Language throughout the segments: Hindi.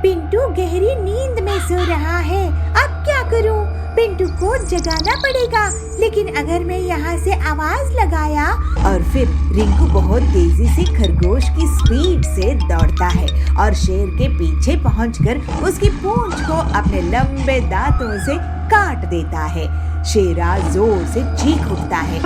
पिंटू गहरी नींद में सो रहा है। अब क्या करूं? पिंटू को जगाना पड़ेगा, लेकिन अगर मैं यहाँ से आवाज लगाया। और फिर रिंकू बहुत तेजी से खरगोश की स्पीड से दौड़ता है और शेर के पीछे पहुंचकर उसकी पूंछ को अपने लंबे दांतों से काट देता है। शेरा जोर से चीख उठता है।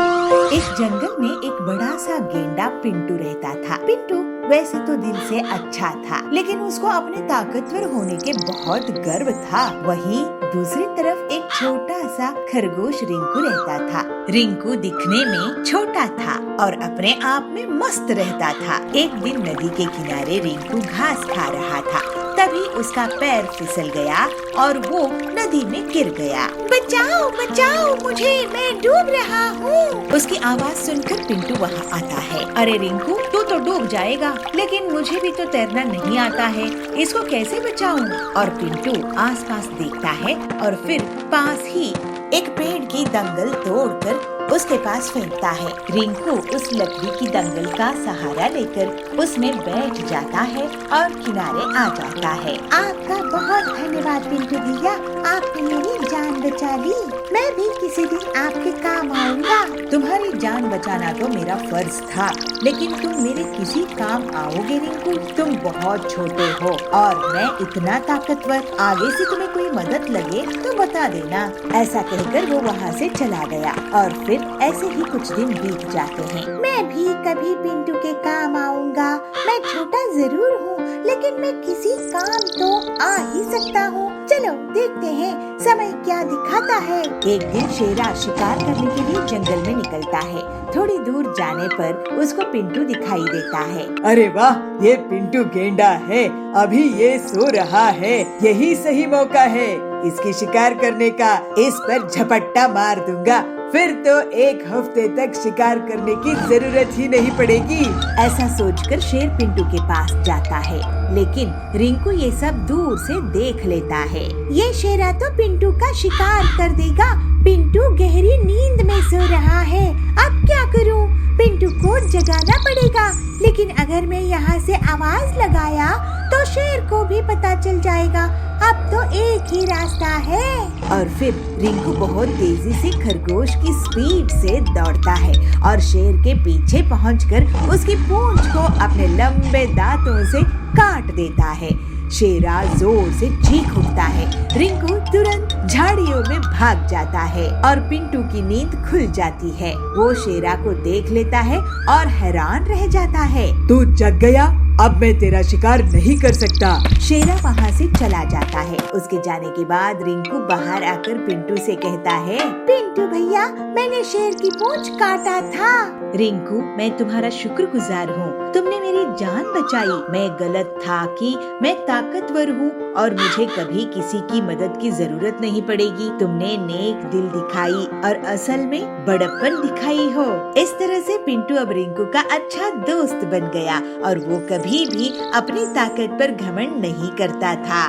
इस जंगल में एक बड़ा सा गेंडा पिंटू रहता था। पिंटू वैसे तो दिल से अच्छा था, लेकिन उसको अपने ताकतवर होने के बहुत गर्व था। वहीं दूसरी तरफ एक छोटा सा खरगोश रिंकू रहता था। रिंकू दिखने में छोटा था और अपने आप में मस्त रहता था। एक दिन नदी के किनारे रिंकू घास खा रहा था, तभी उसका पैर फिसल गया और वो नदी में गिर गया। बचाओ बचाओ मुझे, मैं डूब रहा हूँ। उसकी आवाज सुनकर पिंटू वहाँ आता है। अरे रिंकू, तू तो डूब जाएगा, लेकिन मुझे भी तो तैरना नहीं आता है, इसको कैसे बचाऊं? और पिंटू आसपास देखता है और फिर पास ही एक पेड़ की दंगल तोड़कर उसके पास फेंकता है। रिंकू उस लकड़ी की दंगल का सहारा लेकर उसमें बैठ जाता है और किनारे आ जाता है। आपका बहुत धन्यवाद पिंटू भैया, आपने मेरी जान बचा ली। मैं भी किसी दिन आपके काम आऊंगा। तुम्हारी जान बचाना तो मेरा फर्ज था, लेकिन तुम मेरे किसी काम आओगे रिंकू? तुम बहुत छोटे हो और मैं इतना ताकतवर। आगे से तुम्हें कोई मदद लगे तो बता देना। ऐसा कहकर वो वहाँ से चला गया और फिर ऐसे ही कुछ दिन बीत जाते हैं। मैं भी कभी पिंटू के काम आऊंगा। मैं छोटा जरूर हूँ, लेकिन मैं किसी काम तो आ ही सकता हूँ। चलो देखते हैं समय क्या दिखाता है। एक दिन शेरा शिकार करने के लिए जंगल में निकलता है। थोड़ी दूर जाने पर उसको पिंटू दिखाई देता है। अरे वाह, ये पिंटू गेंडा है, अभी ये सो रहा है। यही सही मौका है इसकी शिकार करने का। इस पर झपट्टा मार दूंगा, फिर तो एक हफ्ते तक शिकार करने की जरूरत ही नहीं पड़ेगी। ऐसा सोचकर शेर पिंटू के पास जाता है, लेकिन रिंकू ये सब दूर से देख लेता है। ये शेरा तो पिंटू का शिकार कर देगा। पिंटू गहरी नींद में सो रहा है। अब क्या करूं? पिंटू को जगाना पड़ेगा, लेकिन अगर मैं यहाँ से आवाज लगाया तो शेर को भी पता चल जाएगा। अब तो एक ही रास्ता है। और फिर रिंकू बहुत तेजी से खरगोश की स्पीड से दौड़ता है और शेर के पीछे पहुंचकर उसकी पूंछ को अपने लंबे दांतों से काट देता है। शेरा जोर से चीख उठता है। रिंकू तुरंत झाड़ियों में भाग जाता है और पिंटू की नींद खुल जाती है। वो शेरा को देख लेता है और हैरान रह जाता है। तू जग गया, अब मैं तेरा शिकार नहीं कर सकता। शेरा वहाँ से चला जाता है। उसके जाने के बाद रिंकू बाहर आकर पिंटू से कहता है, पिंटू भैया, मैंने शेर की पूंछ काटा था। रिंकू, मैं तुम्हारा शुक्रगुजार हूँ, तुमने मेरी जान बचाई। मैं गलत था कि मैं ताकतवर हूँ और मुझे कभी किसी की मदद की जरूरत नहीं पड़ेगी। तुमने नेक दिल दिखाई और असल में बड़प्पन दिखाई हो। इस तरह से पिंटू अब रिंकू का अच्छा दोस्त बन गया और वो कभी भी अपनी ताकत पर घमंड नहीं करता था।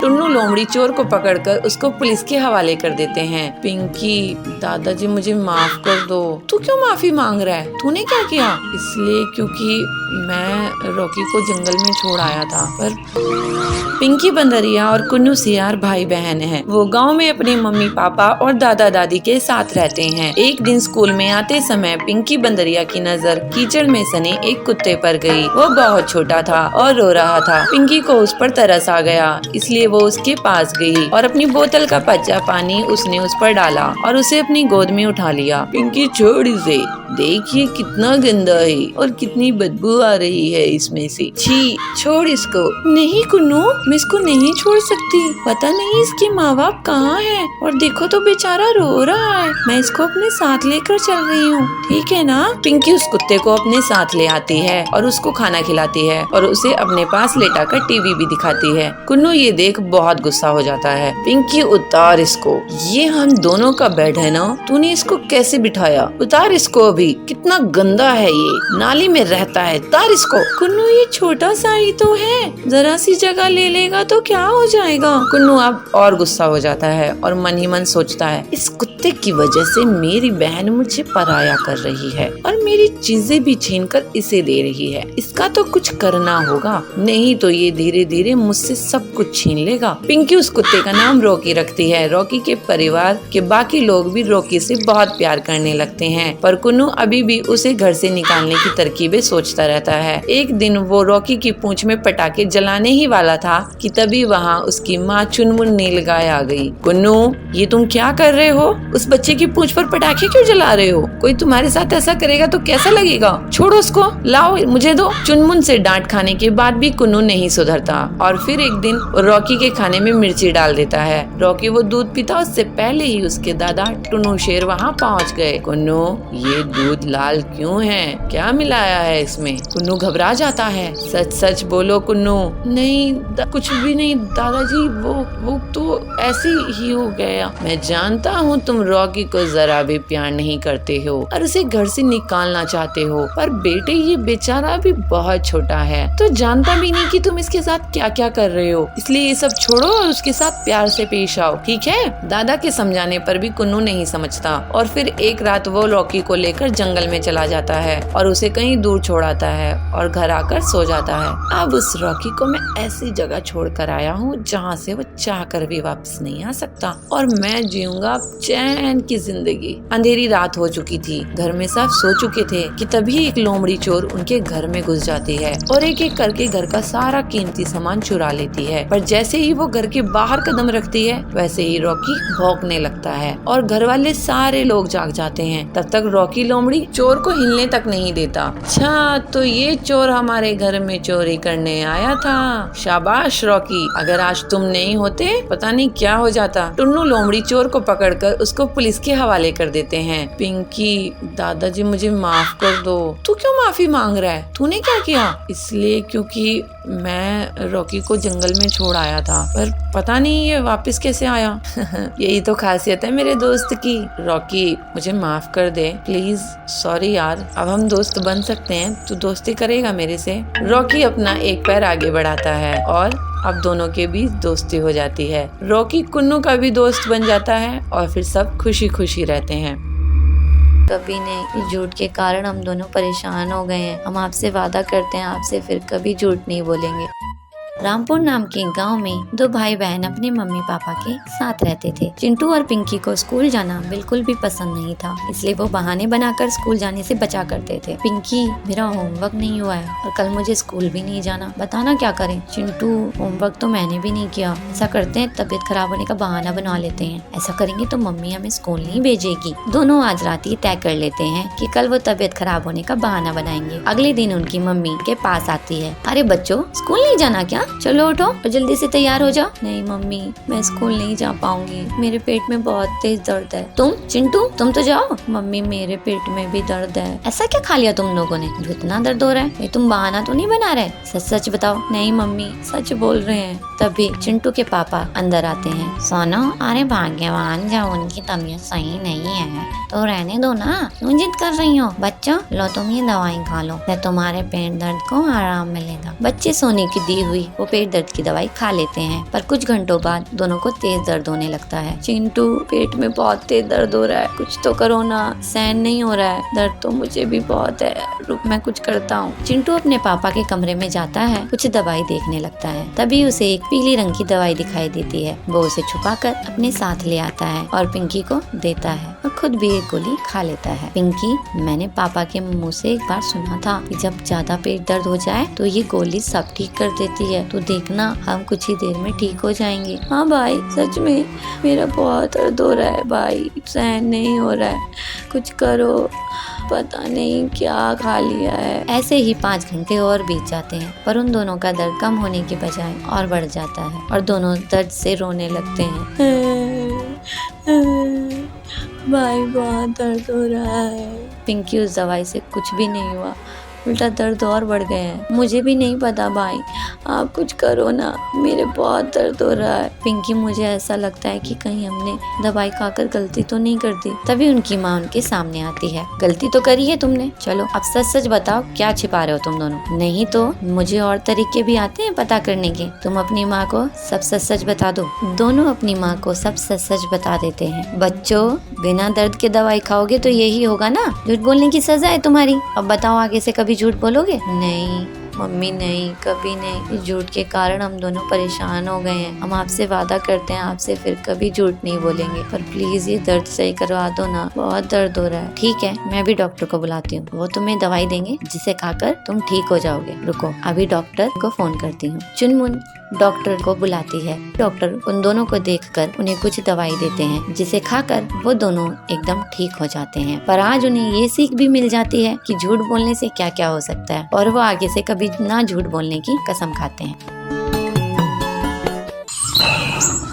टुन्नू लोमड़ी चोर को पकड़कर उसको पुलिस के हवाले कर देते हैं। पिंकी, दादाजी मुझे माफ कर दो। तू क्यों माफी मांग रहा है? तूने क्या किया? इसलिए क्योंकि मैं रॉकी को जंगल में छोड़ आया था। पर पिंकी बंदरिया और कुन्नू सियार भाई बहन हैं। वो गांव में अपने मम्मी पापा और दादा दादी के साथ रहते हैं। एक दिन स्कूल में आते समय पिंकी बंदरिया की नजर कीचड़ में सने एक कुत्ते पर गई। वो बहुत छोटा था और रो रहा था। पिंकी को उस पर तरस आ गया, इसलिए वो उसके पास गई और अपनी बोतल का कच्चा पानी उसने उस पर डाला और उसे अपनी गोद में उठा लिया। पिंकी, छोड़ इसे, देखिए कितना गंदा है और कितनी बदबू आ रही है इसमें से। छी, छोड़ इसको। नहीं कुन्नू, मैं इसको नहीं छोड़ सकती। पता नहीं इसके माँ बाप कहाँ हैं और देखो तो बेचारा रो रहा है। मैं इसको अपने साथ लेकर चल रही हूँ, ठीक है ना? पिंकी उस कुत्ते को अपने साथ ले आती है और उसको खाना खिलाती है और उसे अपने पास लेटाकर टीवी भी दिखाती है। कुन्नू ये देख बहुत गुस्सा हो जाता है। पिंकी, उतार इसको, ये हम दोनों का बेड है ना, तूने इसको कैसे बिठाया? उतार इसको अभी, कितना गंदा है ये, नाली में रहता है, उतार इसको। कुन्नू, ये छोटा सा ही तो है, जरा सी जगह ले ले लेगा तो क्या हो जाएगा। कुन्नू अब और गुस्सा हो जाता है और मन ही मन सोचता है, इस कुत्ते की वजह से मेरी बहन मुझे पराया कर रही है और मेरी चीजें भी छीन कर इसे दे रही है। इसका तो कुछ करना होगा, नहीं तो ये धीरे धीरे मुझसे सब कुछ छीन लेगा। पिंकी उस कुत्ते का नाम रॉकी रखती है। रॉकी के परिवार के बाकी लोग भी रॉकी से बहुत प्यार करने लगते हैं, पर कुन्नू अभी भी उसे घर से निकालने की तरकीबें सोचता रहता है। एक दिन वो रॉकी की पूंछ में पटाखे जलाने ही वाला था कि तभी वहाँ उसकी माँ चुनमुन नीलगाय आ गई। कुन्नू, ये तुम क्या कर रहे हो? उस बच्चे की पूंछ पर पटाखे क्यों जला रहे हो? कोई तुम्हारे साथ ऐसा करेगा तो कैसा लगेगा? छोड़ो उसको, लाओ मुझे दो। चुनमुन से डांट खाने के बाद भी कुन्नू नहीं सुधरता और फिर एक दिन रॉकी के खाने में मिर्ची डाल देता है। रॉकी वो दूध पीता उससे पहले ही उसके दादा टुन्नू शेर वहाँ पहुँच गए। कुन्नू, ये दूध लाल क्यों है? क्या मिलाया है इसमें? कुन्नू घबरा जाता है। सच सच बोलो कुन्नू। नहीं कुछ भी नहीं दादाजी, वो तो ऐसे ही हो गया। मैं जानता हूँ तुम रॉकी को जरा भी प्यार नहीं करते हो और उसे घर से निकालना चाहते हो, पर बेटे ये बेचारा भी बहुत छोटा है तो जानता भी नहीं कि तुम इसके साथ क्या क्या कर रहे हो, इसलिए ये सब छोड़ो और उसके साथ प्यार से पेश आओ, ठीक है? दादा के समझाने पर भी कुन्नू नहीं समझता और फिर एक रात वो रॉकी को लेकर जंगल में चला जाता है और उसे कहीं दूर छोड़ाता है और घर आकर सो जाता है। अब उस रॉकी को मैं ऐसी जगह छोड़ कर आया हूँ जहाँ से वो चाह कर भी वापस नहीं आ सकता और मैं जीऊंगा चैन की जिंदगी। अंधेरी रात हो चुकी थी, घर में सब सो चुके थे कि तभी एक लोमड़ी चोर उनके घर में घुस जाती है और एक एक करके घर का सारा कीमती सामान चुरा लेती है। पर जैसे ही वो घर के बाहर कदम रखती है वैसे ही रॉकी भौंकने लगता है और घर वाले सारे लोग जाग जाते हैं। तब तक रॉकी लोमड़ी चोर को हिलने तक नहीं देता। अच्छा, तो ये चोर हमारे घर में चोरी करने आया था। शाबाश रॉकी, अगर आज तुम नहीं होते पता नहीं क्या हो जाता। टुन्नू लोमड़ी चोर को पकड़कर उसको पुलिस के हवाले कर देते हैं। पिंकी, दादाजी मुझे माफ कर दो। तू क्यों माफी मांग रहा है? तूने क्या किया? इसलिए क्योंकि मैं रॉकी को जंगल में छोड़ आया था, पर पता नहीं ये वापस कैसे आया। यही तो खासियत है मेरे दोस्त की। रॉकी, मुझे माफ कर दे प्लीज। सॉरी यार, अब हम दोस्त बन सकते हैं, तू दोस्ती करेगा मेरे से? रॉकी अपना एक पैर आगे बढ़ाता है और अब दोनों के बीच दोस्ती हो जाती है। रॉकी कुन्नू का भी दोस्त बन जाता है और फिर सब खुशी खुशी रहते हैं। कभी नहीं, इस झूठ के कारण हम दोनों परेशान हो गए हैं। हम आपसे वादा करते हैं आपसे फिर कभी झूठ नहीं बोलेंगे। रामपुर नाम के गांव में दो भाई बहन अपने मम्मी पापा के साथ रहते थे। चिंटू और पिंकी को स्कूल जाना बिल्कुल भी पसंद नहीं था, इसलिए वो बहाने बनाकर स्कूल जाने से बचा करते थे। पिंकी, मेरा होमवर्क नहीं हुआ है और कल मुझे स्कूल भी नहीं जाना, बताना क्या करें? चिंटू, होमवर्क तो मैंने भी नहीं किया। ऐसा करते हैं, तबीयत खराब होने का बहाना बना लेते हैं। ऐसा करेंगे तो मम्मी हमें स्कूल नहीं भेजेगी। दोनों आज रात ही तय कर लेते हैं कि कल वो तबीयत खराब होने का बहाना बनाएंगे। अगले दिन उनकी मम्मी के पास आती है। अरे बच्चों, स्कूल नहीं जाना क्या? चलो उठो और जल्दी से तैयार हो जाओ। नहीं मम्मी, मैं स्कूल नहीं जा पाऊंगी, मेरे पेट में बहुत तेज दर्द है। तुम चिंटू, तुम तो जाओ। मम्मी, मेरे पेट में भी दर्द है। ऐसा क्या खा लिया तुम लोगों ने जो इतना दर्द हो रहा है? ये तुम बहाना तो नहीं बना रहे? सच सच बताओ। नहीं मम्मी, सच बोल रहे हैं। तभी चिंटू के पापा अंदर आते हैं। सोनो, अरे भाग्यवान, जब उनकी तबीयत सही नहीं है तो रहने दो ना, क्यों जिद कर रही हो? बच्चों, लो तुम ये दवाई खा लो, तुम्हारे पेट दर्द को आराम मिलेगा। बच्चे सोने की दी हुई वो पेट दर्द की दवाई खा लेते हैं, पर कुछ घंटों बाद दोनों को तेज दर्द होने लगता है। चिंटू, पेट में बहुत तेज दर्द हो रहा है, कुछ तो करो ना, सहन नहीं हो रहा है। दर्द तो मुझे भी बहुत है, रुक मैं कुछ करता हूँ। चिंटू अपने पापा के कमरे में जाता है, कुछ दवाई देखने लगता है। तभी उसे एक पीली रंग की दवाई दिखाई देती है। वो उसे छुपाकर अपने साथ ले आता है और पिंकी को देता है और खुद भी एक गोली खा लेता है। पिंकी, मैंने पापा के मुँह से एक बार सुना था कि जब ज्यादा पेट दर्द हो जाए तो ये गोली सब ठीक कर देती है, तो देखना हम कुछ ही देर में ठीक हो जाएंगे। हाँ भाई, सच में मेरा बहुत दर्द हो रहा है भाई, सहन नहीं हो रहा है, कुछ करो, पता नहीं क्या खा लिया है। ऐसे ही 5 घंटे और बीत जाते हैं, पर उन दोनों का दर्द कम होने के बजाय और बढ़ जाता है और दोनों दर्द से रोने लगते हैं। भाई, बहुत दर्द हो रहा है। पिंकी, उस दवाई से कुछ भी नहीं हुआ, उल्टा दर्द और बढ़ गया है। मुझे भी नहीं पता भाई, आप कुछ करो ना, मेरे बहुत दर्द हो रहा है। पिंकी, मुझे ऐसा लगता है कि कहीं हमने दवाई खाकर गलती तो नहीं कर दी। तभी उनकी माँ उनके सामने आती है। गलती तो करी है तुमने, चलो अब सच सच बताओ, क्या छिपा रहे हो तुम दोनों? नहीं तो मुझे और तरीके भी आते हैं पता करने के। तुम अपनी माँ को सब सच सच बता दो। दोनों अपनी माँ को सब सच सच बता देते हैं। बच्चों, बिना दर्द के दवाई खाओगे तो यही होगा ना, झूठ बोलने की सजा है तुम्हारी। अब बताओ, आगे से कभी झूठ बोलोगे? नहीं मम्मी, नहीं, कभी नहीं। इस झूठ के कारण हम दोनों परेशान हो गए हैं। हम आपसे वादा करते हैं आपसे फिर कभी झूठ नहीं बोलेंगे, पर प्लीज ये दर्द सही करवा दो ना, बहुत दर्द हो रहा है। ठीक है, मैं भी डॉक्टर को बुलाती हूँ, वो तुम्हें दवाई देंगे जिसे खाकर तुम ठीक हो जाओगे। रुको, अभी डॉक्टर को फोन करती हूँ। चुनमुन डॉक्टर को बुलाती है। डॉक्टर उन दोनों को देखकर उन्हें कुछ दवाई देते हैं जिसे खाकर वो दोनों एकदम ठीक हो जाते हैं। पर आज उन्हें ये सीख भी मिल जाती है कि झूठ बोलने से क्या क्या हो सकता है, और वो आगे से कभी ना झूठ बोलने की कसम खाते हैं।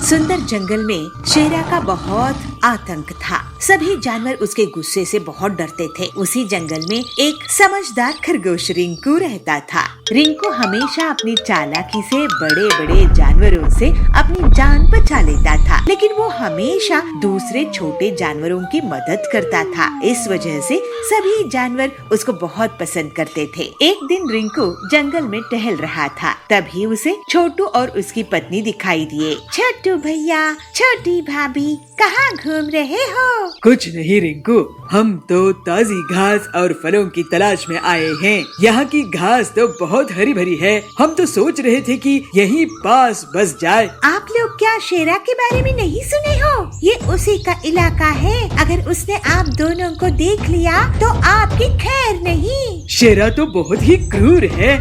सुंदर जंगल में शेरा का बहुत आतंक था। सभी जानवर उसके गुस्से से बहुत डरते थे। उसी जंगल में एक समझदार खरगोश रिंकू रहता था। रिंकू हमेशा अपनी चालाकी से बड़े बड़े जानवरों से अपनी जान बचा लेता था, लेकिन वो हमेशा दूसरे छोटे जानवरों की मदद करता था। इस वजह से सभी जानवर उसको बहुत पसंद करते थे। एक दिन रिंकू जंगल में टहल रहा था, तभी उसे छोटू और उसकी पत्नी दिखाई दिए। छोटू भैया, छोटी भाभी, कहाँ घूम रहे हो? कुछ नहीं रिंकू, हम तो ताजी घास और फलों की तलाश में आए हैं। यहाँ की घास तो बहुत हरी भरी है, हम तो सोच रहे थे कि यहीं पास बस जाए। आप लोग क्या शेरा के बारे में नहीं सुने हो? ये उसी का इलाका है। अगर उसने आप दोनों को देख लिया तो आपकी खैर नहीं। शेरा तो बहुत ही क्रूर है।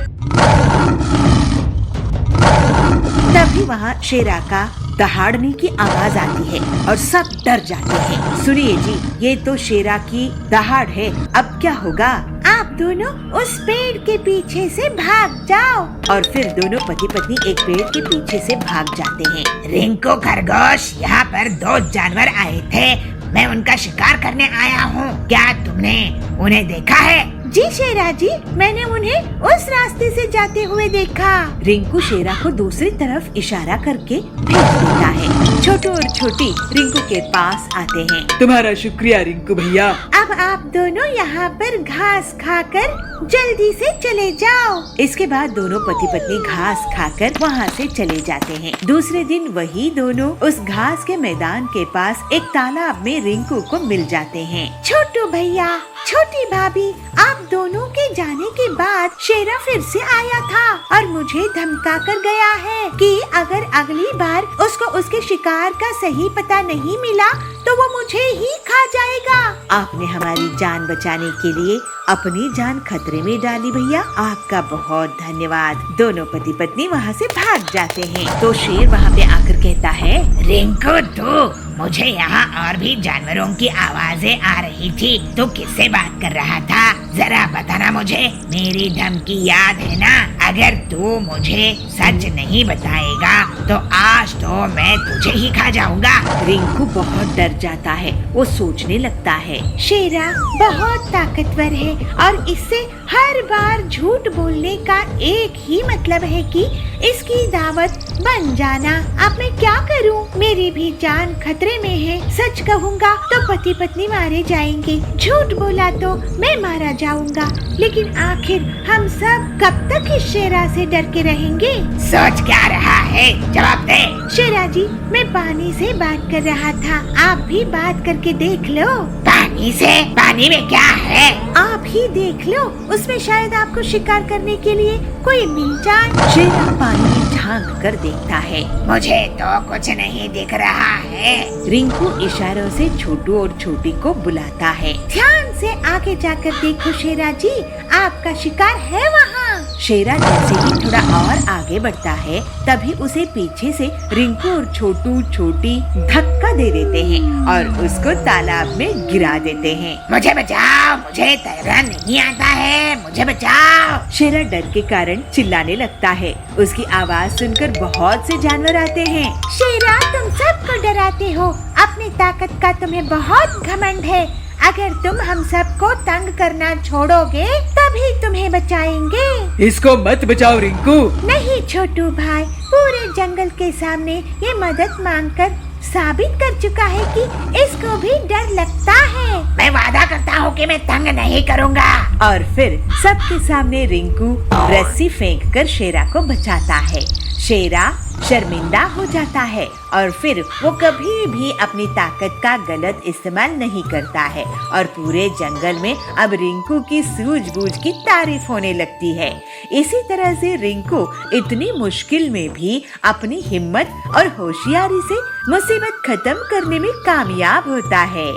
तभी वहाँ शेरा का दहाड़ने की आवाज आती है और सब डर जाते हैं। सुनिए जी, ये तो शेरा की दहाड़ है, अब क्या होगा? आप दोनों उस पेड़ के पीछे से भाग जाओ। और फिर दोनों पति पत्नी एक पेड़ के पीछे से भाग जाते हैं। रिंकू खरगोश, यहाँ पर 2 जानवर आए थे, मैं उनका शिकार करने आया हूँ। क्या तुमने उन्हें देखा है? जी शेरा जी, मैंने उन्हें उस रास्ते से जाते हुए देखा। रिंकू शेरा को दूसरी तरफ इशारा करके भेज देता है। छोटू और छोटी रिंकू के पास आते हैं। तुम्हारा शुक्रिया रिंकू भैया। अब आप दोनों यहाँ पर घास खाकर जल्दी से चले जाओ। इसके बाद दोनों पति पत्नी घास खाकर वहाँ से चले जाते हैं। दूसरे दिन वही दोनों उस घास के मैदान के पास एक तालाब में रिंकू को मिल जाते हैं। छोटू भैया, छोटी भाभी, आप दोनों के जाने के बाद शेरा फिर से आया था और मुझे धमका कर गया है कि अगर अगली बार उसको उसके शिकार का सही पता नहीं मिला तो वो मुझे ही खा जाएगा। आपने हमारी जान बचाने के लिए अपनी जान खतरे में डाली भैया, आपका बहुत धन्यवाद। दोनों पति पत्नी वहाँ से भाग जाते हैं। तो शेर वहाँ पे आकर कहता है, रिंकू, तू मुझे यहाँ और भी जानवरों की आवाजें आ रही थी, तू किससे बात कर रहा था? जरा बताना मुझे, मेरी धमकी याद है ना? अगर तू मुझे सच नहीं बताएगा तो आज तो मैं तुझे ही खा जाऊंगा। रिंकू बहुत डर जाता है। वो सोचने लगता है, शेरा बहुत ताकतवर है और इससे हर बार झूठ बोलने का एक ही मतलब है कि इसकी दावत बन जाना। अब मैं क्या करूं? मेरी भी जान खतरे में है। सच कहूंगा तो पति पत्नी मारे जाएंगे, झूठ बोला तो मैं मारा जाऊंगा। लेकिन आखिर हम सब कब तक इस शेरा से डर के रहेंगे? सोच क्या रहा है? जवाब दे। शेरा जी, मैं पानी से बात कर रहा था, आप भी बात करके देख लो। पानी से? पानी में क्या है? आप ही देख लो, उसमें शायद आपको शिकार करने के लिए कोई मिल जाए। शेरा पानी में झांक कर देखता है। मुझे तो कुछ नहीं दिख रहा है। रिंकू इशारों से छोटू और छोटी को बुलाता है। ध्यान से आगे जाकर देखो शेरा जी, आपका शिकार है वहाँ। शेरा जैसे ही थोड़ा और आगे बढ़ता है, तभी उसे पीछे से रिंकू और छोटू छोटी धक्का दे देते हैं और उसको तालाब में गिरा देते हैं। मुझे बचाओ, मुझे तैरना नहीं आता है, मुझे बचाओ। शेरा डर के कारण चिल्लाने लगता है। उसकी आवाज सुनकर बहुत से जानवर आते हैं। शेरा, तुम सबको डराते हो, अपनी ताकत का तुम्हें बहुत घमंड है। अगर तुम हम सबको तंग करना छोड़ोगे तब तभी तुम्हें बचाएंगे। इसको मत बचाओ रिंकू। नहीं छोटू भाई, पूरे जंगल के सामने ये मदद मांगकर साबित कर चुका है कि इसको भी डर लगता है। मैं वादा करता हूँ कि मैं तंग नहीं करूँगा। और फिर सबके सामने रिंकू रस्सी फेंककर शेरा को बचाता है। शेरा शर्मिंदा हो जाता है और फिर वो कभी भी अपनी ताकत का गलत इस्तेमाल नहीं करता है और पूरे जंगल में अब रिंकू की सूझबूझ की तारीफ होने लगती है। इसी तरह से रिंकू इतनी मुश्किल में भी अपनी हिम्मत और होशियारी से मुसीबत खत्म करने में कामयाब होता है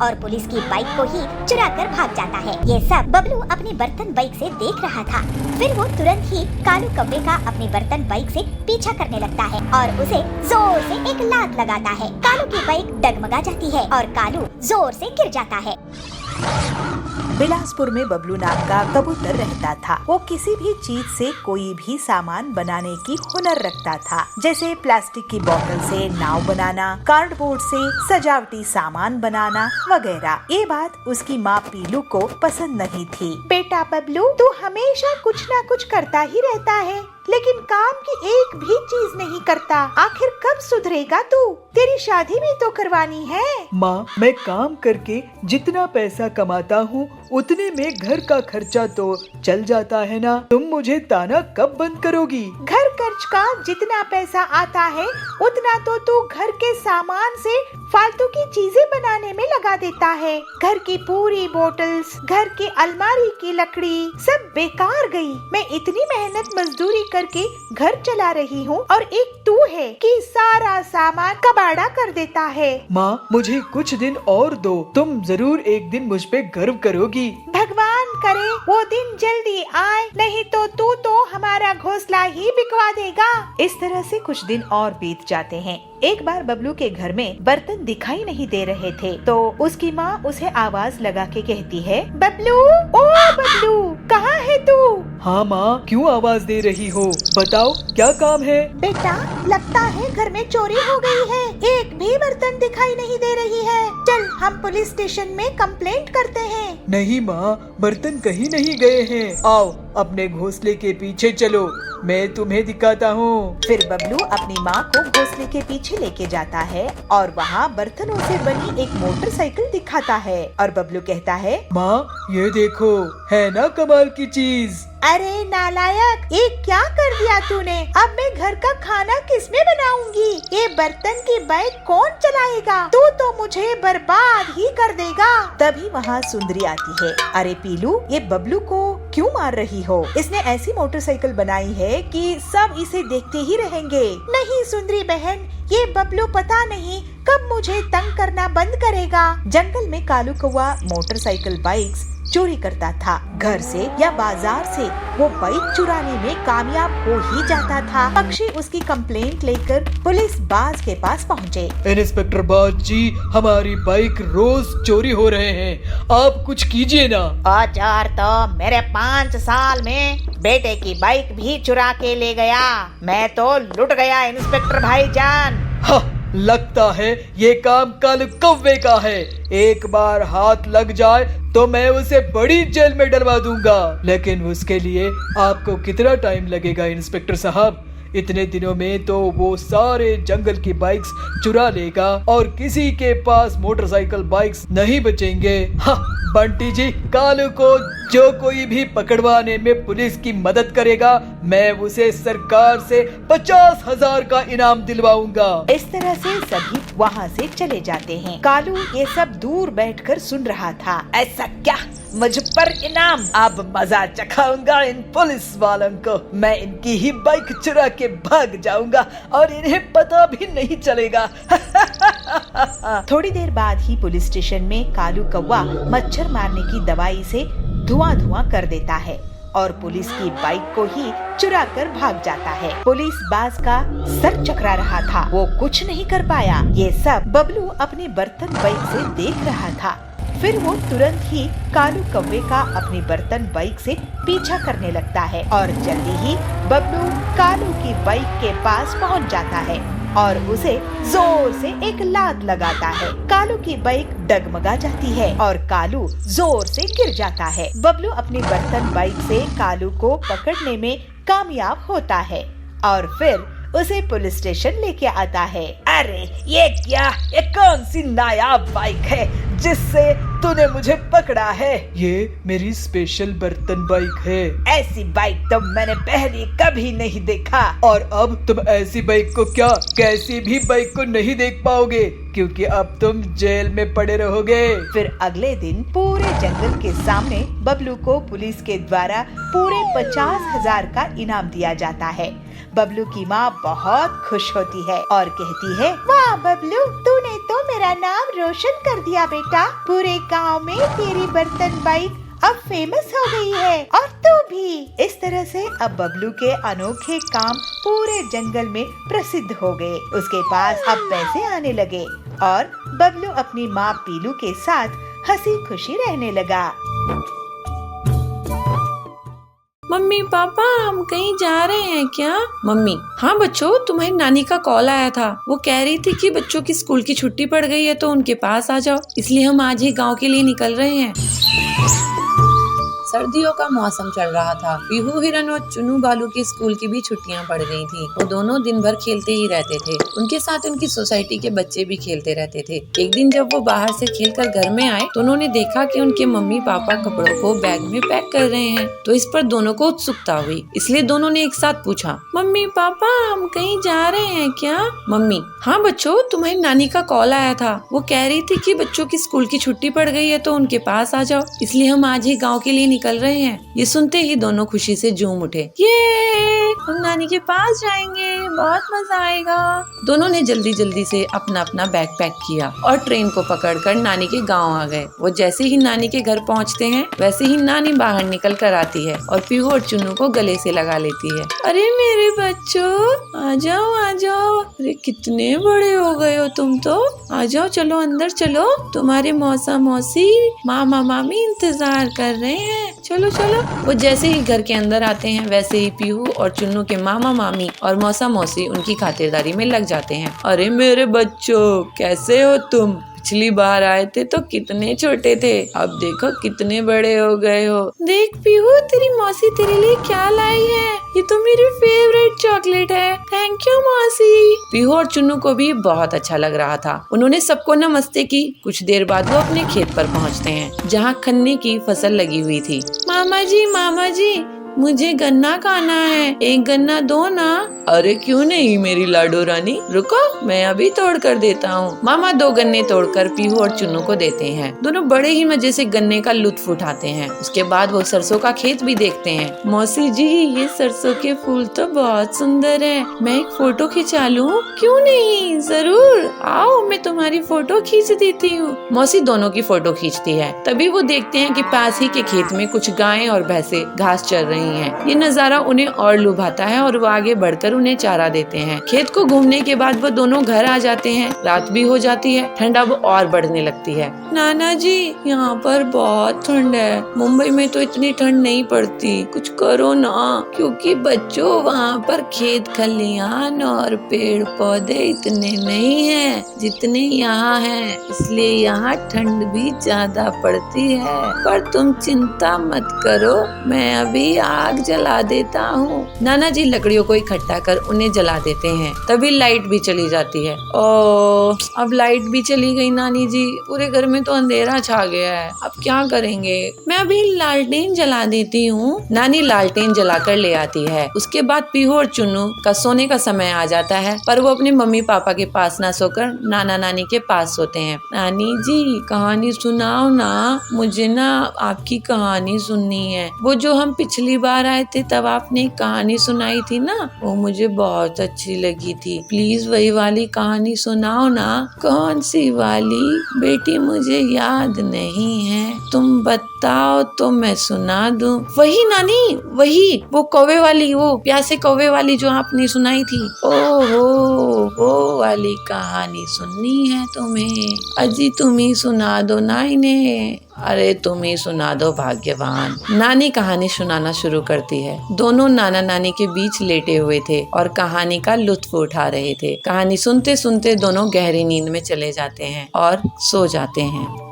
और पुलिस की बाइक को ही चुरा कर भाग जाता है। ये सब बबलू अपनी बर्तन बाइक से देख रहा था। फिर वो तुरंत ही कालू कौवे का अपनी बर्तन बाइक से पीछा करने लगता है और उसे जोर से एक लात लगाता है। कालू की बाइक डगमगा जाती है और कालू जोर से गिर जाता है। बिलासपुर में बबलू नाम का कबूतर रहता था। वो किसी भी चीज से कोई भी सामान बनाने की हुनर रखता था, जैसे प्लास्टिक की बोतल से नाव बनाना, कार्डबोर्ड से सजावटी सामान बनाना वगैरह। ये बात उसकी माँ पीलू को पसंद नहीं थी। बेटा बबलू, तू हमेशा कुछ ना कुछ करता ही रहता है, लेकिन काम की एक भी चीज नहीं करता। आखिर कब सुधरेगा तू? तेरी शादी भी तो करवानी है। माँ, मैं काम करके जितना पैसा कमाता हूँ उतने में घर का खर्चा तो चल जाता है ना। तुम मुझे ताना कब बंद करोगी? घर खर्च का जितना पैसा आता है उतना तो तू घर के सामान से फालतू की चीजें बनाने में लगा देता है। घर की पूरी बोतल्स, घर की अलमारी की लकड़ी सब बेकार गई। मैं इतनी मेहनत मजदूरी करके घर चला रही हूँ और एक तू है कि सारा सामान कबाड़ा कर देता है। माँ, मुझे कुछ दिन और दो, तुम जरूर एक दिन मुझ पे गर्व करोगी। भगवान करे वो दिन जल्दी आए, नहीं तो तू तो हमारा घोंसला ही बिकवा देगा। इस तरह से कुछ दिन और बीत जाते हैं। एक बार बबलू के घर में बर्तन दिखाई नहीं दे रहे थे, तो उसकी माँ उसे आवाज लगा के कहती है, बबलू, ओ बबलू, कहाँ है तू? हाँ माँ, क्यों आवाज दे रही हो? बताओ क्या काम है? बेटा, लगता है घर में चोरी हो गई है। एक भी बर्तन दिखाई नहीं दे रही है। चल हम पुलिस स्टेशन में कंप्लेंट करते हैं। नहीं माँ, बर्तन कहीं नहीं गए हैं। आओ अपने घोंसले के पीछे चलो, मैं तुम्हें दिखाता हूँ। फिर बबलू अपनी माँ को घोंसले के पीछे लेके जाता है और वहाँ बर्तनों से बनी एक मोटरसाइकिल दिखाता है और बबलू कहता है, माँ ये देखो, है ना कमाल की चीज। अरे नालायक, ये क्या कर दिया तूने? अब मैं घर का खाना किसमें बनाऊंगी? ये बर्तन की बाइक कौन चलाएगा? तू तो मुझे बर्बाद ही कर देगा। तभी वहाँ सुंदरी आती है। अरे पीलू, ये बबलू को क्यों मार रही हो? इसने ऐसी मोटरसाइकिल बनाई है कि सब इसे देखते ही रहेंगे। नहीं सुंदरी बहन, ये बबलू पता नहीं कब मुझे तंग करना बंद करेगा। जंगल में कालू कौवा मोटरसाइकिल बाइक्स चोरी करता था। घर से या बाजार से वो बाइक चुराने में कामयाब हो ही जाता था। पक्षी उसकी कंप्लेंट लेकर पुलिस बाज के पास पहुँचे। इंस्पेक्टर बाज जी, हमारी बाइक रोज चोरी हो रहे हैं, आप कुछ कीजिए ना। औजार तो मेरे 5 साल में बेटे की बाइक भी चुरा के ले गया। मैं तो लुट गया इंस्पेक्टर भाईजान। हाँ, लगता है ये काम कालू कौवे का है। एक बार हाथ लग जाए तो मैं उसे बड़ी जेल में डलवा दूंगा। लेकिन उसके लिए आपको कितना टाइम लगेगा इंस्पेक्टर साहब? इतने दिनों में तो वो सारे जंगल की बाइक्स चुरा लेगा और किसी के पास मोटरसाइकिल बाइक्स नहीं बचेंगे। हाँ, बंटी जी, कालू को जो कोई भी पकड़वाने में पुलिस की मदद करेगा, मैं उसे सरकार से 50,000 का इनाम दिलवाऊंगा। इस तरह से सभी वहाँ से चले जाते हैं। कालू ये सब दूर बैठकर सुन रहा था। ऐसा क्या? मुझ पर इनाम? अब मजा चखाऊंगा इन पुलिस वालों को। मैं इनकी ही बाइक चुरा के भाग जाऊंगा और इन्हें पता भी नहीं चलेगा। थोड़ी देर बाद ही पुलिस स्टेशन में कालू कौवा मच्छर मारने की दवाई से धुआं कर देता है और पुलिस की बाइक को ही चुरा कर भाग जाता है। पुलिस बाज का सर चकरा रहा था, वो कुछ नहीं कर पाया। ये सब बबलू अपनी बर्तन बाइक से देख रहा था। फिर वो तुरंत ही कालू कौवे का अपनी बर्तन बाइक से पीछा करने लगता है और जल्दी ही बबलू कालू की बाइक के पास पहुंच जाता है। और उसे जोर से एक लात लगाता है। कालू की बाइक डगमगा जाती है और कालू जोर से गिर जाता है। बबलू अपनी बर्तन बाइक से कालू को पकड़ने में कामयाब होता है और फिर उसे पुलिस स्टेशन लेके आता है। अरे ये कौन सी नायाब बाइक है जिससे तूने मुझे पकड़ा है? ये मेरी स्पेशल बर्तन बाइक है। ऐसी बाइक तो मैंने पहले कभी नहीं देखा। और अब तुम ऐसी बाइक को क्या कैसी भी बाइक को नहीं देख पाओगे, क्योंकि अब तुम जेल में पड़े रहोगे। फिर अगले दिन पूरे जंगल के सामने बबलू को पुलिस के द्वारा पूरे 50,000 का इनाम दिया जाता है। बबलू की माँ बहुत खुश होती है और कहती है, वाह बबलू, तूने तो मेरा नाम रोशन कर दिया बेटा। पूरे गांव में तेरी बर्तन बाइक अब फेमस हो गई है और तू भी। इस तरह से अब बबलू के अनोखे काम पूरे जंगल में प्रसिद्ध हो गए। उसके पास अब पैसे आने लगे और बबलू अपनी माँ पीलू के साथ हंसी खुशी रहने लगा। मम्मी पापा हम कहीं जा रहे हैं क्या? मम्मी, हाँ बच्चों, तुम्हारी नानी का कॉल आया था। वो कह रही थी कि बच्चों की स्कूल की छुट्टी पड़ गई है तो उनके पास आ जाओ, इसलिए हम आज ही गांव के लिए निकल रहे हैं। सर्दियों का मौसम चल रहा था। पीहू, हिरन और चुन्नू बालू की स्कूल की भी छुट्टियां पड़ गई थी। वो दोनों दिन भर खेलते ही रहते थे। उनके साथ उनकी सोसाइटी के बच्चे भी खेलते रहते थे। एक दिन जब वो बाहर से खेलकर घर में आए तो उन्होंने देखा कि उनके मम्मी पापा कपड़ों को बैग में पैक कर रहे हैं। तो इस पर दोनों को उत्सुकता हुई, इसलिए दोनों ने एक साथ पूछा, मम्मी पापा हम कहीं जा रहे हैं क्या? मम्मी, हाँ बच्चों, तुम्हारी नानी का कॉल आया था। वो कह रही थी कि बच्चों की स्कूल की छुट्टी पड़ गई है तो उनके पास आ जाओ, इसलिए हम आज ही गाँव के लिए निकल रहे हैं। ये सुनते ही दोनों खुशी से झूम उठे। ये हम नानी के पास जाएंगे, बहुत मजा आएगा। दोनों ने जल्दी जल्दी से अपना अपना बैग पैक किया और ट्रेन को पकड़कर नानी के गांव आ गए। वो जैसे ही नानी के घर पहुंचते हैं वैसे ही नानी बाहर निकल कर आती है और पीहू और चुन्नू को गले से लगा लेती है। अरे मेरे बच्चों, आ जाओ आ जाओ। अरे कितने बड़े हो गए हो तुम तो। आ जाओ, चलो अंदर चलो, तुम्हारे मौसा मौसी मामा मामी इंतजार कर रहे हैं। चलो चलो। वो जैसे ही घर के अंदर आते हैं वैसे ही पीहू और चुन्नू के मामा मामी और मौसा मौसी उनकी खातिरदारी में लग जाते हैं। अरे मेरे बच्चों, कैसे हो तुम? पिछली बार आए थे तो कितने छोटे थे, अब देखो कितने बड़े हो गए हो। देख पीहू, तेरी मौसी तेरे लिए क्या लाई है। ये तो मेरी फेवरेट चॉकलेट है। थैंक यू मौसी। पीहू और चुन्नू को भी बहुत अच्छा लग रहा था। उन्होंने सबको नमस्ते की। कुछ देर बाद वो अपने खेत पर पहुँचते हैं जहाँ गन्ने की फसल लगी हुई थी। मामा जी, मुझे गन्ना खाना है, एक गन्ना दो ना। अरे क्यों नहीं मेरी लाडो रानी, रुको मैं अभी तोड़ कर देता हूँ। मामा 2 गन्ने तोड़कर पीहू और चुन्नू को देते हैं। दोनों बड़े ही मजे से गन्ने का लुत्फ उठाते हैं। उसके बाद वो सरसों का खेत भी देखते हैं। मौसी जी, ये सरसों के फूल तो बहुत सुंदर है, मैं एक फोटो खिंचा लूं? क्यों नहीं, जरूर आओ, मैं तुम्हारी फोटो खींच देती हूँ। मौसी दोनों की फोटो खींचती है। तभी वो देखते हैं कि पास ही के खेत में कुछ गायें और भैंसे घास चर रही हैं। ये नजारा उन्हें और लुभाता है और वो आगे बढ़कर उन्हें चारा देते हैं। खेत को घूमने के बाद वो दोनों घर आ जाते हैं। रात भी हो जाती है, ठंड अब और बढ़ने लगती है। नाना जी, यहाँ पर बहुत ठंड है, मुंबई में तो इतनी ठंड नहीं पड़ती, कुछ करो ना। क्योंकि बच्चों, वहाँ पर खेत खलियान और पेड़ पौधे इतने नहीं हैं जितने यहाँ हैं, इसलिए यहाँ ठंड भी ज्यादा पड़ती है। पर तुम चिंता मत करो, मैं अभी आग जला देता हूँ। नाना जी लकड़ियों को इकट्ठा कर उन्हें जला देते हैं। तभी लाइट भी चली जाती है। ओह, अब लाइट भी चली गई नानी जी, पूरे घर में तो अंधेरा छा गया है, अब क्या करेंगे? मैं अभी लालटेन जला देती हूँ। नानी लालटेन जलाकर ले आती है। उसके बाद पीहू और चुन्नू का सोने का समय आ जाता है, पर वो अपने मम्मी पापा के पास ना सोकर नाना नानी के पास सोते हैं। नानी जी, कहानी सुनाओ ना, मुझे ना आपकी कहानी सुननी है। वो जो हम पिछली बार आए थे तब आपने एक कहानी सुनाई थी ना, वो मुझे बहुत अच्छी लगी थी। प्लीज वही वाली कहानी सुनाओ ना। कौन सी वाली बेटी, मुझे याद नहीं है, तुम बताओ तो मैं सुना दूं। वही नानी, वही, वो कौवे वाली, वो प्यासे कौवे वाली जो आपने सुनाई थी। ओहो, वाली कहानी सुननी है तुम्हें? अजी तुम ही सुना दो ना इन्हें। अरे तुम ही सुना दो भाग्यवान। नानी कहानी सुनाना शुरू करती है। दोनों नाना नानी के बीच लेटे हुए थे और कहानी का लुत्फ उठा रहे थे। कहानी सुनते सुनते दोनों गहरी नींद में चले जाते हैं और सो जाते हैं।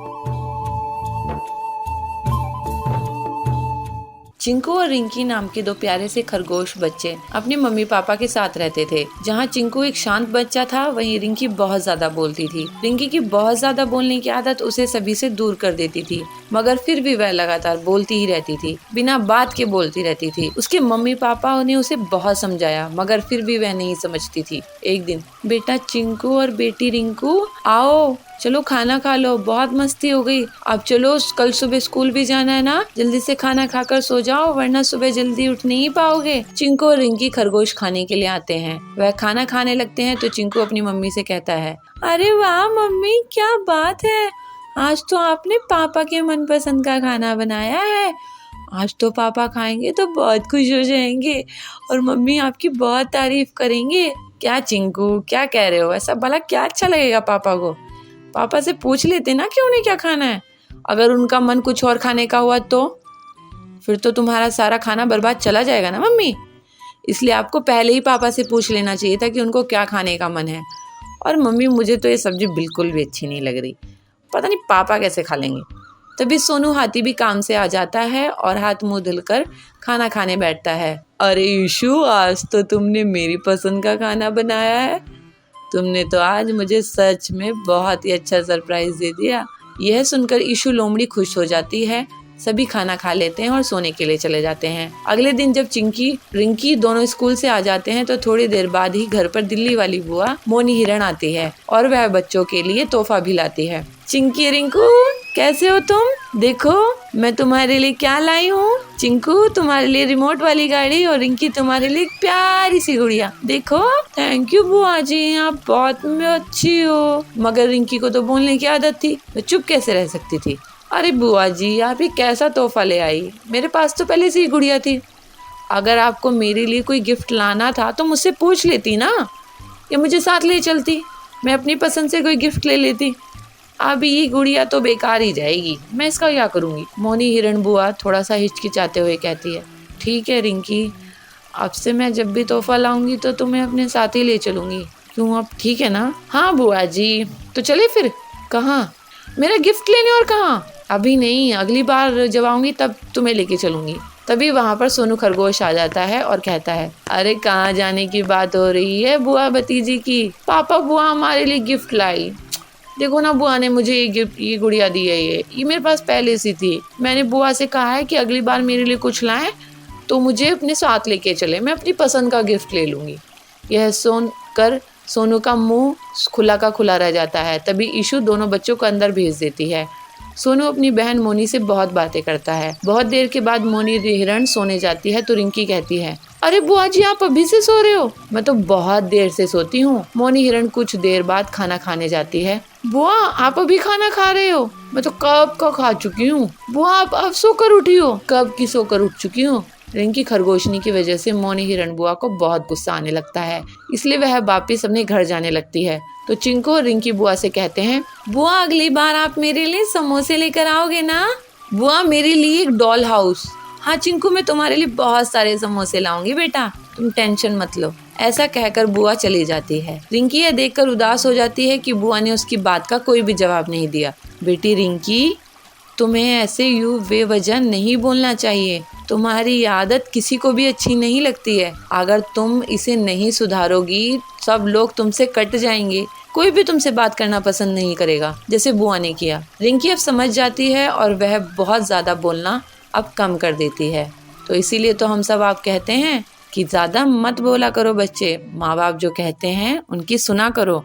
चिंकू और रिंकी नाम के दो प्यारे से खरगोश बच्चे अपने मम्मी पापा के साथ रहते थे। जहाँ चिंकू एक शांत बच्चा था, वहीं रिंकी बहुत ज्यादा बोलती थी। रिंकी की बहुत ज्यादा बोलने की आदत उसे सभी से दूर कर देती थी, मगर फिर भी वह लगातार बोलती ही रहती थी, बिना बात के बोलती रहती थी। उसके मम्मी पापा ने उसे बहुत समझाया, मगर फिर भी वह नहीं समझती थी। एक दिन, बेटा चिंकू और बेटी रिंकू आओ, चलो खाना खा लो, बहुत मस्ती हो गई। अब चलो, कल सुबह स्कूल भी जाना है ना, जल्दी से खाना खाकर सो जाओ, वरना सुबह जल्दी उठ नहीं पाओगे। चिंकू और रिंकी खरगोश खाने के लिए आते हैं। वह खाना खाने लगते हैं तो चिंकू अपनी मम्मी से कहता है, अरे वाह मम्मी, क्या बात है, आज तो आपने पापा के मनपसंद का खाना बनाया है। आज तो पापा खाएंगे तो बहुत खुश हो जाएंगे और मम्मी आपकी बहुत तारीफ करेंगे। क्या चिंकू, क्या कह रहे हो? ऐसा भला क्या अच्छा लगेगा पापा को? पापा से पूछ लेते ना कि उन्हें क्या खाना है। अगर उनका मन कुछ और खाने का हुआ तो फिर तो तुम्हारा सारा खाना बर्बाद चला जाएगा ना मम्मी। इसलिए आपको पहले ही पापा से पूछ लेना चाहिए था कि उनको क्या खाने का मन है। और मम्मी, मुझे तो ये सब्जी बिल्कुल भी अच्छी नहीं लग रही, पता नहीं पापा कैसे खा लेंगे। तभी सोनू हाथी भी काम से आ जाता है और हाथ मुंह धुलकर खाना खाने बैठता है। अरे ईशु, आज तो तुमने मेरी पसंद का खाना बनाया है। तुमने तो आज मुझे सच में बहुत ही अच्छा सरप्राइज दे दिया। यह सुनकर ईशु लोमड़ी खुश हो जाती है। सभी खाना खा लेते हैं और सोने के लिए चले जाते हैं। अगले दिन जब चिंकी रिंकी दोनों स्कूल से आ जाते हैं तो थोड़ी देर बाद ही घर पर दिल्ली वाली बुआ मोनी हिरण आती है और वह बच्चों के लिए तोहफा भी लाती है। चिंकी, रिंकू, कैसे हो तुम? देखो मैं तुम्हारे लिए क्या लाई हूँ। चिंकू तुम्हारे लिए रिमोट वाली गाड़ी और रिंकी तुम्हारे लिए प्यारी सी गुड़िया। देखो। थैंक यू बुआ जी, आप बहुत अच्छी हो। मगर रिंकी को तो बोलने की आदत थी, वो चुप कैसे रह सकती थी। अरे बुआ जी, आप ये कैसा तोहफा ले आई? मेरे पास तो पहले से ही गुड़िया थी। अगर आपको मेरे लिए कोई गिफ्ट लाना था तो मुझसे पूछ लेती ना, या मुझे साथ ले चलती, मैं अपनी पसंद से कोई गिफ्ट ले लेती। अब ये गुड़िया तो बेकार ही जाएगी, मैं इसका क्या करूँगी? मोनी हिरण बुआ थोड़ा सा हिचकिचाते हुए कहती है। ठीक है रिंकी, अब से मैं जब भी तोहफा लाऊंगी तो तुम्हें अपने साथ ही ले चलूंगी। क्यों, अब ठीक है ना? हाँ बुआ जी। तो चले फिर। कहाँ? मेरा गिफ्ट लेने। और कहाँ? अभी नहीं, अगली बार जब आऊंगी तब तुम्हें लेके चलूंगी। तभी वहाँ पर सोनू खरगोश आ जाता है और कहता है, अरे कहाँ जाने की बात हो रही है बुआ भतीजी की? पापा बुआ हमारे लिए गिफ्ट लाई। देखो ना, बुआ ने मुझे ये गुड़िया दी है। ये मेरे पास पहले से थी। मैंने बुआ से कहा है कि अगली बार मेरे लिए कुछ लाएं तो मुझे अपने साथ लेके चले, मैं अपनी पसंद का गिफ्ट ले लूँगी। यह सुनकर सोनू का मुंह खुला का खुला रह जाता है। तभी ईशु दोनों बच्चों को अंदर भेज देती है। सोनू अपनी बहन मोनी से बहुत बातें करता है। बहुत देर के बाद मोनी हिरण सोने जाती है तो रिंकी कहती है, अरे बुआ जी, आप अभी से सो रहे हो? मैं तो बहुत देर से सोती हूँ। मोनी हिरण कुछ देर बाद खाना खाने जाती है। बुआ, आप अभी खाना खा रहे हो? मैं तो कब का खा चुकी हूँ। बुआ, आप अब सोकर उठी हो? कब की सोकर उठ चुकी हूँ। रिंकी खरगोशनी की वजह से मोनी हिरण बुआ को बहुत गुस्सा आने लगता है, इसलिए वह वापिस अपने घर जाने लगती है। तो चिंकू और रिंकी बुआ से कहते हैं, बुआ अगली बार आप मेरे लिए समोसे लेकर आओगे ना? बुआ, मेरे लिए एक डॉल हाउस। हाँ चिंकू, मैं तुम्हारे लिए बहुत सारे समोसे लाऊंगी बेटा, तुम टेंशन मत लो। ऐसा कहकर बुआ चली जाती है। रिंकी यह देखकर उदास हो जाती है कि बुआ ने उसकी बात का कोई भी जवाब नहीं दिया। बेटी रिंकी, तुम्हें ऐसे यूं बेवजह नहीं बोलना चाहिए। तुम्हारी आदत किसी को भी अच्छी नहीं लगती है। अगर तुम इसे नहीं सुधारोगी, सब लोग तुमसे कट जाएंगे। कोई भी तुमसे बात करना पसंद नहीं करेगा, जैसे बुआ ने किया। रिंकी अब समझ जाती है और वह बहुत ज़्यादा बोलना अब कम कर देती है। तो इसीलिए तो हम सब आप कहते हैं कि ज़्यादा मत बोला करो बच्चे, माँ बाप जो कहते हैं उनकी सुना करो।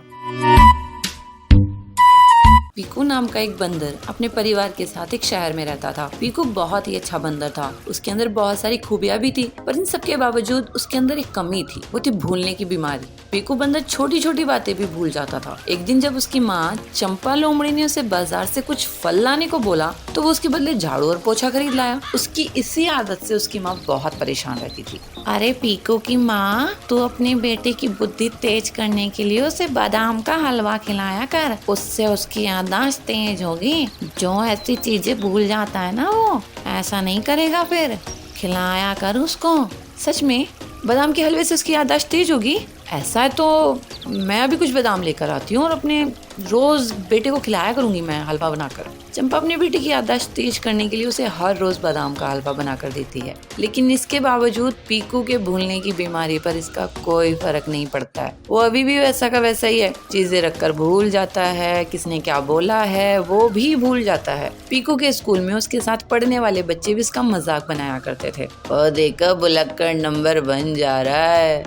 पीकू पीकू नाम का एक बंदर अपने परिवार के साथ एक शहर में रहता था। पीकू बहुत ही अच्छा बंदर था, उसके अंदर बहुत सारी खूबियां भी थी, पर इन सबके बावजूद उसके अंदर एक कमी थी, वो थी भूलने की बीमारी। पीकू बंदर छोटी छोटी बातें भी भूल जाता था। एक दिन जब उसकी माँ चंपा लोमड़ी ने उसे बाजार से कुछ फल लाने को बोला तो वो उसके बदले झाड़ू और पोछा खरीद लाया। उसकी इसी आदत से उसकी माँ बहुत परेशान रहती थी। अरे पीकू की माँ, तू अपने बेटे की बुद्धि तेज करने के लिए उसे बादाम का हलवा खिलाया कर, उससे उसकी याददाश्त तेज होगी। जो ऐसी चीजें भूल जाता है ना, वो ऐसा नहीं करेगा फिर। खिलाया कर उसको। सच में बादाम के हलवे से उसकी याददाश्त तेज होगी? ऐसा है तो मैं अभी कुछ बादाम लेकर आती हूँ और अपने रोज बेटे को खिलाया करूंगी मैं हलवा बनाकर। चंपा अपने बेटे की याददाश्त तेज करने के लिए उसे हर रोज बादाम का हलवा बनाकर देती है, लेकिन इसके बावजूद पीकू के भूलने की बीमारी पर इसका कोई फर्क नहीं पड़ता है। वो अभी भी वैसा का वैसा ही है, चीजें रखकर भूल जाता है, किसने क्या बोला है वो भी भूल जाता है। पीकू के स्कूल में उसके साथ पढ़ने वाले बच्चे भी इसका मजाक बनाया करते थे। ओ देखो बुलक्कड़ नंबर 1 जा रहा है।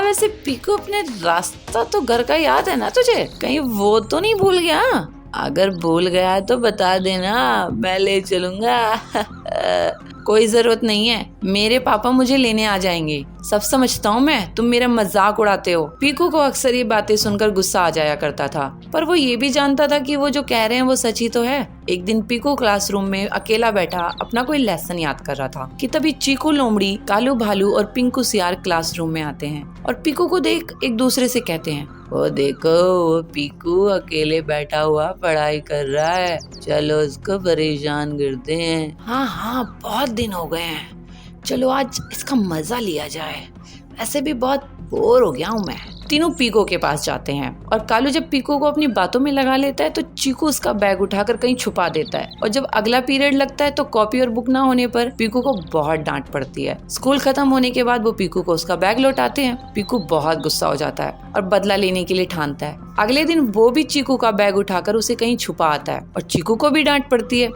वैसे पीकू अपने रास्ता तो घर का याद है ना तुझे? कहीं वो तो नहीं भूल गया? अगर भूल गया तो बता देना, मैं ले चलूंगा। कोई जरूरत नहीं है, मेरे पापा मुझे लेने आ जाएंगे। सब समझता हूँ मैं, तुम मेरा मजाक उड़ाते हो। पीकू को अक्सर ये बातें सुनकर गुस्सा आ जाया करता था, पर वो ये भी जानता था कि वो जो कह रहे हैं वो सच ही तो है। एक दिन पीकू क्लासरूम में अकेला बैठा अपना कोई लेसन याद कर रहा था कि तभी चीकू लोमड़ी, कालू भालू और पिंकू सियार क्लासरूम में आते हैं और पीकू को देख एक दूसरे से कहते हैं, वो देखो वो पीकू अकेले बैठा हुआ पढ़ाई कर रहा है, चलो उसको परेशान करते हैं। हाँ बहुत दिन हो गए हैं, चलो आज इसका मजा लिया जाए, ऐसे भी बहुत बोर हो गया हूँ मैं। तीनों पीकू के पास जाते हैं और कालू जब पीकू को अपनी बातों में लगा लेता है तो चीकू उसका बैग उठाकर कहीं छुपा देता है और जब अगला पीरियड लगता है तो कॉपी और बुक ना होने पर पीकू को बहुत डांट पड़ती है। स्कूल खत्म होने के बाद वो पीकू को उसका बैग लौटाते हैं। पीकू बहुत गुस्सा हो जाता है और बदला लेने के लिए ठानता है। अगले दिन वो भी चीकू का बैग उठाकर उसे कहीं छुपा आता है और चीकू को भी डांट पड़ती है।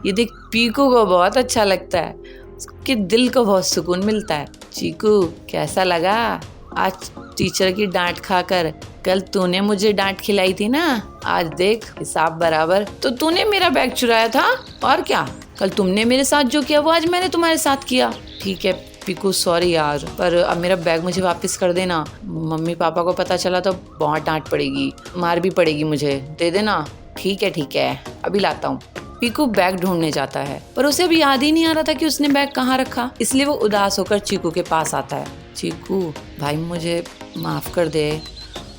ये देख पीकू को बहुत अच्छा लगता है, उसके दिल को बहुत सुकून मिलता है। चीकू कैसा लगा आज टीचर की डांट खाकर? कल तूने मुझे डांट खिलाई थी ना, आज देख हिसाब बराबर। तो तूने मेरा बैग चुराया था और क्या? कल तुमने मेरे साथ जो किया वो आज मैंने तुम्हारे साथ किया। ठीक है पीकू सॉरी यार, पर अब मेरा बैग मुझे वापस कर देना, मम्मी पापा को पता चला तो बहुत डांट पड़ेगी, मार भी पड़ेगी मुझे, दे देना। ठीक है अभी लाता हूँ। पीकू बैग ढूंढने जाता है पर उसे अब याद ही नहीं आ रहा था कि उसने बैग कहाँ रखा, इसलिए वो उदास होकर चीकू के पास आता है। चीकू भाई मुझे माफ कर दे,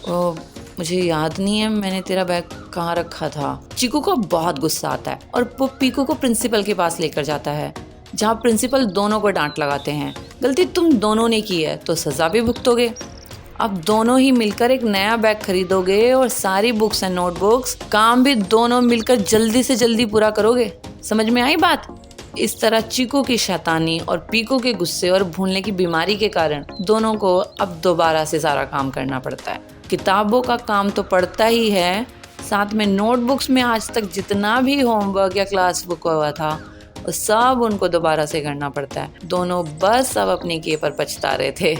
मुझे याद नहीं है मैंने तेरा बैग कहाँ रखा था। चीकू को बहुत गुस्सा आता है और वो पीकू को प्रिंसिपल के पास लेकर जाता है, जहाँ प्रिंसिपल दोनों को डांट लगाते हैं। गलती तुम दोनों ने की है तो सजा भी भुगतोगे। अब दोनों ही मिलकर एक नया बैग खरीदोगे और सारी बुक्स एंड नोटबुक्स काम भी दोनों मिलकर जल्दी से जल्दी पूरा करोगे। समझ में आई बात? इस तरह चीकू की शैतानी और पीकू के गुस्से और भूलने की बीमारी के कारण दोनों को अब दोबारा से सारा काम करना पड़ता है। किताबों का काम तो पड़ता ही है, साथ में नोटबुक्स में आज तक जितना भी होमवर्क या क्लास बुक हुआ था वो सब उनको दोबारा से करना पड़ता है। दोनों बस अब अपने किए पर पछता रहे थे।